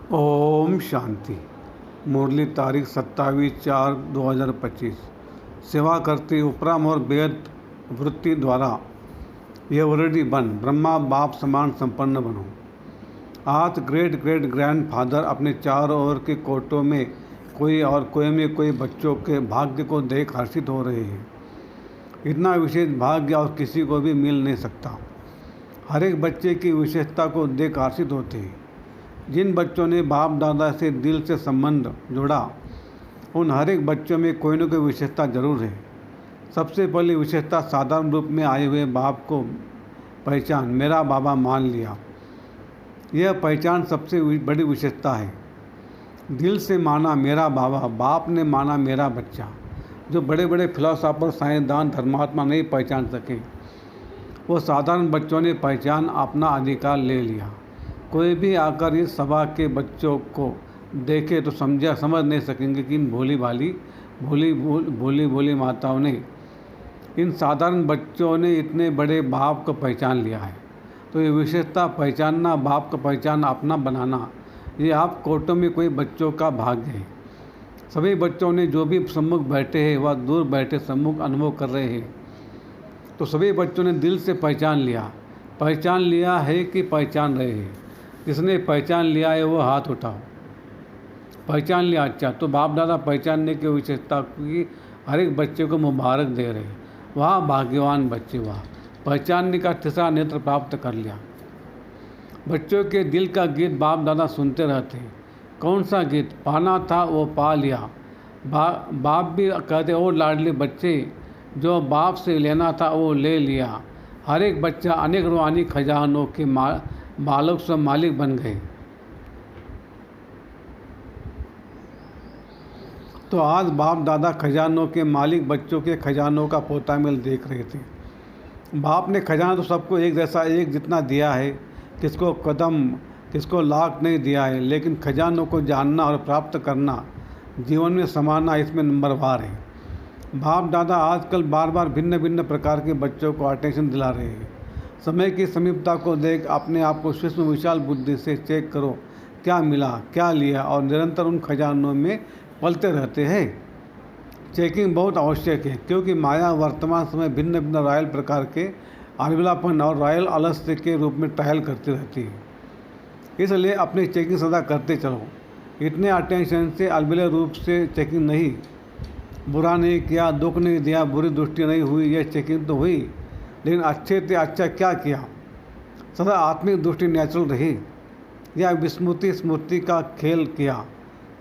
ओम शांति। मुरली तारीख 27/4/2025। सेवा करती उपराम और बेद वृत्ति द्वारा ये वरडी बन ब्रह्मा बाप समान संपन्न बनो। आज ग्रेट ग्रेट ग्रैंड फादर अपने चारों ओर के कोटों में कोई में कोई बच्चों के भाग्य को देख हर्षित हो रहे हैं। इतना विशेष भाग्य और किसी को भी मिल नहीं सकता। हर एक बच्चे की विशेषता को देख हर्षित होते हैं। जिन बच्चों ने बाप दादा से दिल से संबंध जोड़ा उन हर एक बच्चों में कोई न कोई विशेषता जरूर है। सबसे पहली विशेषता साधारण रूप में आए हुए बाप को पहचान मेरा बाबा मान लिया। यह पहचान सबसे बड़ी विशेषता है। दिल से माना मेरा बाबा, बाप ने माना मेरा बच्चा। जो बड़े बड़े फिलोसोफर साइंसदान धर्मात्मा नहीं पहचान सके वो साधारण बच्चों ने पहचान अपना अधिकार ले लिया। कोई भी आकर इस सभा के बच्चों को देखे तो समझ नहीं सकेंगे कि इन भोली माताओं ने, इन साधारण बच्चों ने इतने बड़े बाप को पहचान लिया है। तो ये विशेषता पहचानना, बाप का पहचान अपना बनाना, ये आप कोटों में कोई बच्चों का भाग्य है। सभी बच्चों ने जो भी सम्मुख बैठे हैं वह दूर बैठे सम्मुख अनुभव कर रहे हैं। तो सभी बच्चों ने दिल से पहचान लिया है कि पहचान रहे हैं। जिसने पहचान लिया है वो हाथ उठाओ। पहचान लिया, अच्छा। तो बाप दादा पहचानने की विशेषता की हर एक बच्चे को मुबारक दे रहे हैं। वह भाग्यवान बच्चे, वह पहचानने का तीसरा नेत्र प्राप्त कर लिया। बच्चों के दिल का गीत बाप दादा सुनते रहते हैं। कौन सा गीत? पाना था वो पा लिया। बाप भी कहते ओ लाडले बच्चे, जो बाप से लेना था वो ले लिया। हर एक बच्चा अनेक रूहानी खजानों के बालक से मालिक बन गए। तो आज बाप दादा खजानों के मालिक बच्चों के खजानों का पोतामेल देख रहे थे। बाप ने खजाना तो सबको एक जैसा एक जितना दिया है, किसको कदम किसको लाख नहीं दिया है, लेकिन खजानों को जानना और प्राप्त करना, जीवन में समाना, इसमें नंबरवार है। बाप दादा आजकल बार बार भिन्न भिन्न प्रकार के बच्चों को अटेंशन दिला रहे हैं। समय की समीपता को देख अपने आप को सूक्ष्म विशाल बुद्धि से चेक करो, क्या मिला, क्या लिया, और निरंतर उन खजानों में पलते रहते हैं। चेकिंग बहुत आवश्यक है, क्योंकि माया वर्तमान समय भिन्न भिन्न रॉयल प्रकार के अलविलापन और रॉयल आलस्य के रूप में ट्रायल करती रहती है। इसलिए अपनी चेकिंग सदा करते चलो। इतने अटेंशन से अलविले रूप से चेकिंग नहीं, बुरा नहीं किया, दुख नहीं दिया, बुरी दृष्टि नहीं हुई, यह चेकिंग तो हुई, लेकिन अच्छे से अच्छा क्या किया, सदा आत्मिक दृष्टि नेचुरल रही या विस्मृति स्मृति का खेल किया,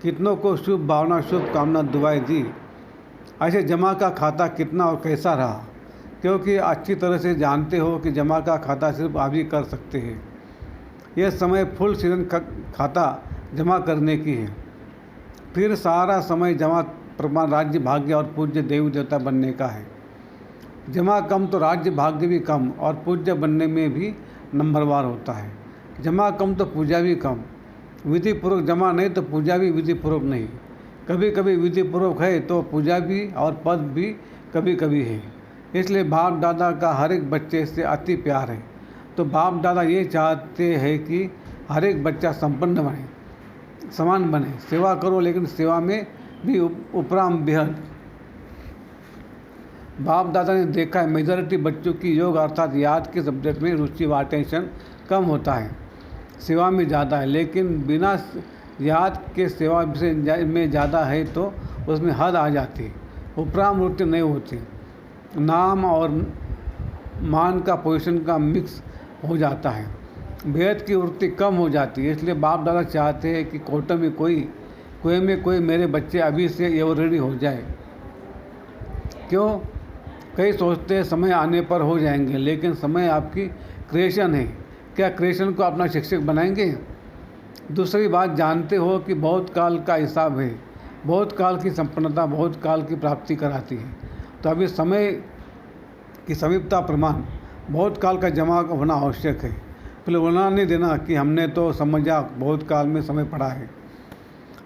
कितनों को शुभ भावना शुभ कामना दुआएं दी। ऐसे जमा का खाता कितना और कैसा रहा, क्योंकि अच्छी तरह से जानते हो कि जमा का खाता सिर्फ आप ही कर सकते हैं। यह समय फुल सीजन खाता जमा करने की है। फिर सारा समय जमा प्रमाण राज्य भाग्य और पूज्य देवी देवता बनने का है। जमा कम तो राज्य भाग्य भी कम और पूज्य बनने में भी नंबरवार होता है। जमा कम तो पूजा भी कम। विधि पूर्वक जमा नहीं तो पूजा भी विधि पूर्वक नहीं। कभी कभी विधि पूर्वक है तो पूजा भी और पद भी कभी कभी है। इसलिए बाप दादा का हर एक बच्चे से अति प्यार है। तो बाप दादा ये चाहते हैं कि हर एक बच्चा संपन्न बने, समान बने। सेवा करो, लेकिन सेवा में भी उपराम बेहद। बाप दादा ने देखा है मेजॉरिटी बच्चों की योग अर्थात याद के सब्जेक्ट में रुचि व अटेंशन कम होता है, सेवा में ज़्यादा है। लेकिन बिना याद के सेवा में ज़्यादा है तो उसमें हद आ जाती है, उपराम वृत्ति नहीं होती, नाम और मान का पोजीशन का मिक्स हो जाता है, भेद की वृत्ति कम हो जाती है। इसलिए बाप दादा चाहते हैं कि कोटों में कोई मेरे बच्चे अभी से ये रेडी हो जाए। क्यों? कई सोचते हैं समय आने पर हो जाएंगे, लेकिन समय आपकी क्रिएशन है। क्या क्रिएशन को अपना शिक्षक बनाएंगे? दूसरी बात, जानते हो कि बहुत काल का हिसाब है, बहुत काल की संपन्नता बहुत काल की प्राप्ति कराती है। तो अभी समय की समीपता प्रमाण बहुत काल का जमा होना आवश्यक है। फिर बोलना नहीं देना कि हमने तो समझा बहुत काल में समय पड़ा है।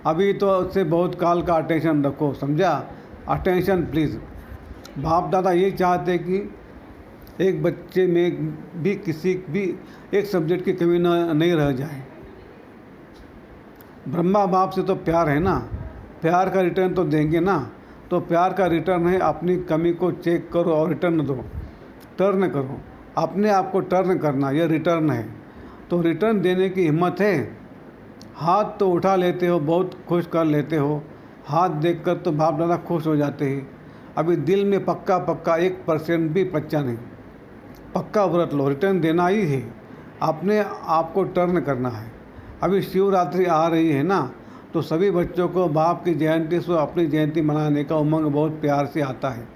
अभी तो उससे बहुत काल का अटेंशन रखो, समझा? Attention please. बाप दादा ये चाहते कि एक बच्चे में भी किसी भी एक सब्जेक्ट की कमी नहीं रह जाए। ब्रह्मा बाप से तो प्यार है ना, प्यार का रिटर्न तो देंगे ना। तो प्यार का रिटर्न है अपनी कमी को चेक करो और रिटर्न दो, टर्न करो, अपने आप को टर्न करना, यह रिटर्न है। तो रिटर्न देने की हिम्मत है। हाथ तो उठा लेते हो, बहुत खुश कर लेते हो, हाथ देखकर तो बाप दादा खुश हो जाते हैं। अभी दिल में पक्का 1% भी बच्चा नहीं, पक्का व्रत लो, रिटर्न देना ही है, अपने आप को टर्न करना है। अभी शिवरात्रि आ रही है ना, तो सभी बच्चों को बाप की जयंती से अपनी जयंती मनाने का उमंग बहुत प्यार से आता है।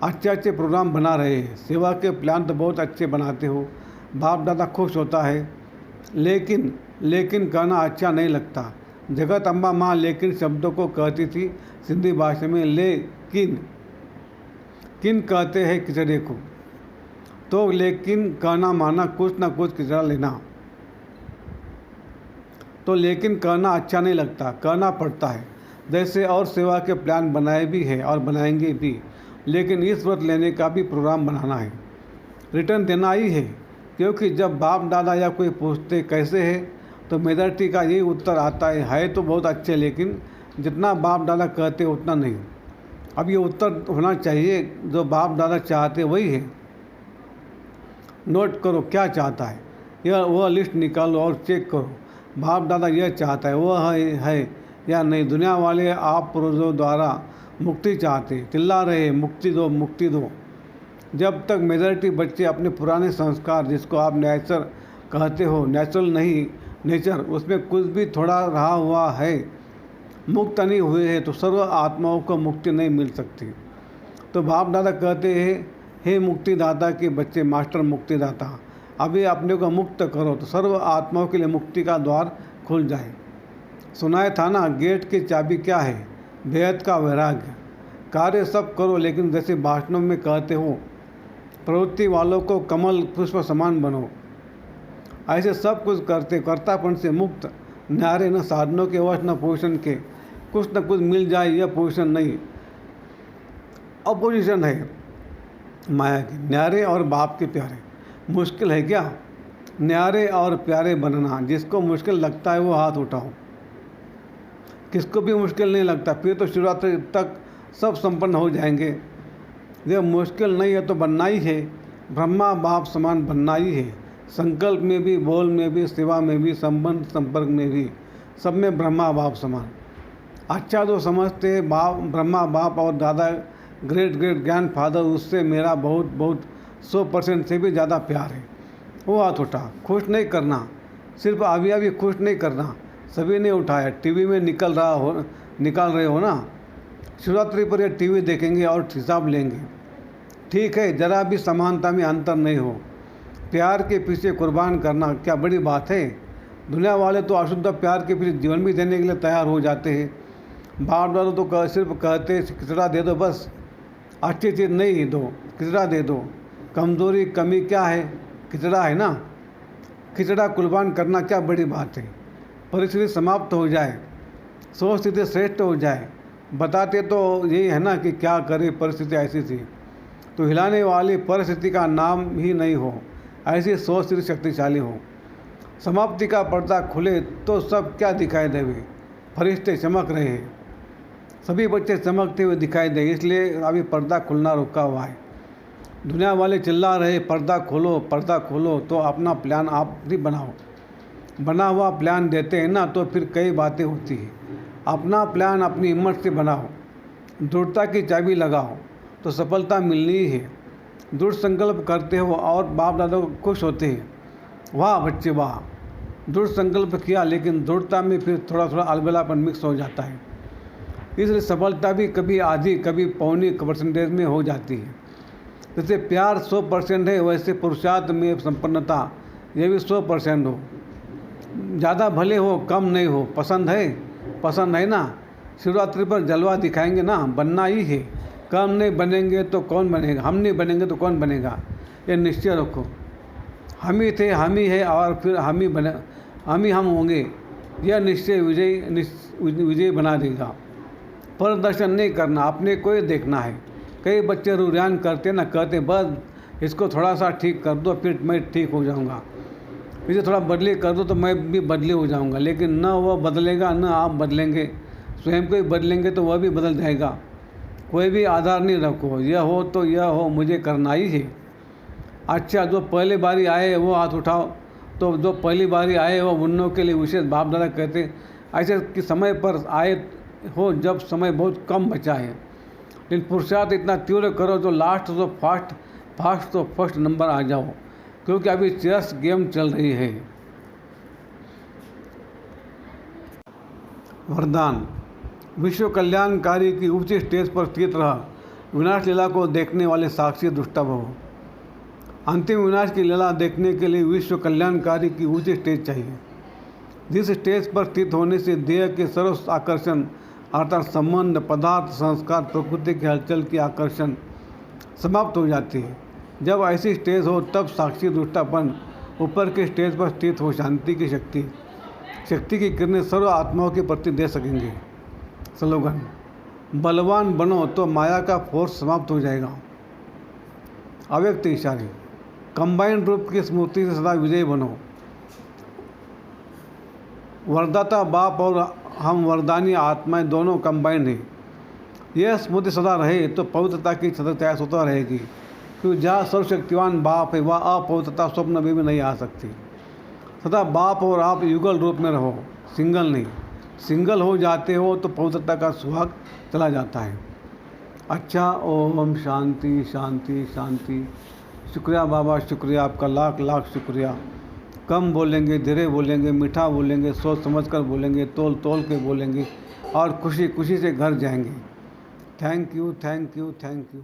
अच्छे प्रोग्राम बना रहे हैं, सेवा के प्लान तो बहुत अच्छे बनाते हो, बाप दादा खुश होता है। लेकिन कहना अच्छा नहीं लगता। जगत अम्बा माँ लेकिन शब्दों को कहती थी सिंधी भाषा में, लेकिन किन कहते हैं किचड़े को, तो लेकिन कहना माना कुछ ना कुछ किचड़ा लेना। तो लेकिन कहना अच्छा नहीं लगता, कहना पड़ता है। जैसे और सेवा के प्लान बनाए भी हैं और बनाएंगे भी, लेकिन इस व्रत लेने का भी प्रोग्राम बनाना है, रिटर्न देना ही है। क्योंकि जब बाप दादा या कोई पूछते कैसे है, तो मेजॉरिटी का यही उत्तर आता है तो बहुत अच्छे, लेकिन जितना बाप दादा कहते उतना नहीं। अब ये उत्तर होना चाहिए, जो बाप दादा चाहते वही है। नोट करो क्या चाहता है, यह वह लिस्ट निकालो और चेक करो, बाप दादा यह चाहता है वह है या नहीं। दुनिया वाले आप पुरुषों द्वारा मुक्ति चाहते, चिल्ला रहे मुक्ति दो मुक्ति दो। जब तक मेजॉरिटी बच्चे अपने पुराने संस्कार, जिसको आप नेचर कहते हो, नेचुरल नहीं नेचर, उसमें कुछ भी थोड़ा रहा हुआ है, मुक्त नहीं हुए हैं, तो सर्व आत्माओं को मुक्ति नहीं मिल सकती। तो बाप दादा कहते हैं, हे मुक्तिदाता के बच्चे, मास्टर मुक्तिदाता, अभी अपने को मुक्त करो तो सर्व आत्माओं के लिए मुक्ति का द्वार खुल जाए। सुनाया था ना, गेट की चाबी क्या है, बेहद का वैराग्य। कार्य सब करो, लेकिन जैसे भाषणों में कहते हो, प्रवृत्ति वालों को कमल पुष्प समान बनो। ऐसे सब कुछ करते कर्तापन से मुक्त, न्यारे न साधनों के वश न पोषण के, कुछ न कुछ मिल जाए यह पोषण नहीं, अपोजिशन है माया की। न्यारे और बाप के प्यारे, मुश्किल है क्या न्यारे और प्यारे बनना? जिसको मुश्किल लगता है वो हाथ उठाओ, किसको भी मुश्किल नहीं लगता, फिर तो शिवरात्रि तक सब संपन्न हो जाएंगे। जब मुश्किल नहीं है तो बनना ही है, ब्रह्मा बाप समान बनना ही है। संकल्प में भी, बोल में भी, सेवा में भी, संबंध संपर्क में भी, सब में ब्रह्मा बाप समान। अच्छा जो समझते बाप, ब्रह्मा बाप और दादा ग्रेट ग्रैंड फादर, उससे मेरा बहुत 100% से भी ज़्यादा प्यार है। वो हाथ उठा, खुश नहीं करना, सिर्फ अभी खुश नहीं करना। सभी ने उठाया, टीवी में निकाल रहे हो ना, शिवरात्रि पर ये टीवी देखेंगे और हिसाब लेंगे। ठीक है, ज़रा भी समानता में अंतर नहीं हो, प्यार के पीछे कुर्बान करना क्या बड़ी बात है। दुनिया वाले तो अशुद्ध प्यार के पीछे जीवन भी देने के लिए तैयार हो जाते हैं। बार बार तो सिर्फ कहते खिचड़ा दे दो, बस अच्छी चीज़ नहीं दो, खिचड़ा दे दो। कमज़ोरी कमी क्या है, खिचड़ा है ना, खिचड़ा कुर्बान करना क्या बड़ी बात है। परिस्थिति समाप्त हो जाए, सोच स्थिति श्रेष्ठ हो जाए, बताते तो यही है ना कि क्या करे, परिस्थिति ऐसी थी। तो हिलाने वाली परिस्थिति का नाम ही नहीं हो, ऐसी सोच स्थिति शक्तिशाली हो। समाप्ति का पर्दा खुले तो सब क्या दिखाई देवे, फरिश्ते चमक रहे हैं, सभी बच्चे चमकते हुए दिखाई दे, इसलिए अभी पर्दा खुलना रुका हुआ है। दुनिया वाले चिल्ला रहे पर्दा खोलो, तो अपना प्लान आप भी बनाओ। बना हुआ प्लान देते हैं ना, तो फिर कई बातें होती हैं। अपना प्लान अपनी हिम्मत से बनाओ, दृढ़ता की चाबी लगाओ, तो सफलता मिलनी ही है। दृढ़ संकल्प करते हो और बाप दादा को खुश होते हैं, वाह बच्चे वाह, दृढ़ संकल्प किया, लेकिन दृढ़ता में फिर थोड़ा अलबेलापन मिक्स हो जाता है। इसलिए सफलता भी कभी आधी कभी पौनी % में हो जाती है। जैसे प्यार 100% है, वैसे पुरुषार्थ में संपन्नता ये भी 100% हो। ज़्यादा भले हो कम नहीं हो, पसंद है ना। शिवरात्रि पर जलवा दिखाएंगे ना, बनना ही है। कम नहीं बनेंगे तो कौन बनेगा, हम नहीं बनेंगे तो कौन बनेगा, ये निश्चय रखो। हम ही थे, हम ही है और फिर हम होंगे, यह निश्चय विजय बना देगा। प्रदर्शन नहीं करना, अपने को ही देखना है। कई बच्चे रुझान करते ना, कहते बस इसको थोड़ा सा ठीक कर दो फिर मैं ठीक हो जाऊंगा। मुझे थोड़ा बदली कर दो तो मैं भी बदली हो जाऊंगा, लेकिन न वह बदलेगा न आप बदलेंगे। स्वयं को ही बदलेंगे तो वह भी बदल जाएगा। कोई भी आधार नहीं रखो, यह हो तो यह हो, मुझे करना ही है। अच्छा, जो पहली बारी आए वो हाथ उठाओ। तो जो पहली बारी आए वो उन्नों के लिए विशेष बाप दादा कहते ऐसे कि समय पर आए हो जब समय बहुत कम बचा है, लेकिन पुरुषार्थ इतना तीव्र करो जो लास्ट तो फास्ट तो फर्स्ट नंबर आ जाओ, क्योंकि अभी चेस गेम चल रही है। वरदान। विश्व कल्याणकारी की ऊंची स्टेज पर स्थित रह विनाश लीला को देखने वाले साक्षी दुष्टा भव। अंतिम विनाश की लीला देखने के लिए विश्व कल्याणकारी की ऊंची स्टेज चाहिए, जिस स्टेज पर स्थित होने से देह के सर्व आकर्षण अर्थात संबंध, पदार्थ, संस्कार, प्रकृति के हलचल की आकर्षण समाप्त हो जाती है। जब ऐसी स्टेज हो तब साक्षी दुष्टापन ऊपर के स्टेज पर स्थित हो शांति की शक्ति की किरणें सर्व आत्माओं के प्रति दे सकेंगे। स्लोगन। बलवान बनो तो माया का फोर्स समाप्त हो जाएगा। अव्यक्त इशारे। कंबाइंड रूप की स्मृति से सदा विजयी बनो। वरदाता बाप और हम वरदानी आत्माएं दोनों कंबाइंड हैं। यह स्मृति सदा रहे तो पवित्रता की छत्रछाया स्वतः रहेगी, क्योंकि जहाँ सर्वशक्तिवान बाप है वह अपवित्रता स्वप्न में भी नहीं आ सकती। सदा बाप और आप युगल रूप में रहो, सिंगल नहीं। सिंगल हो जाते हो तो पवित्रता का सुहाग चला जाता है। अच्छा, ओम शांति शांति शांति। शुक्रिया बाबा, शुक्रिया आपका, लाख लाख शुक्रिया। कम बोलेंगे, धीरे बोलेंगे, मीठा बोलेंगे, सोच समझ कर बोलेंगे, तोल तोल के बोलेंगे और खुशी खुशी से घर जाएंगे। Thank you thank you thank you.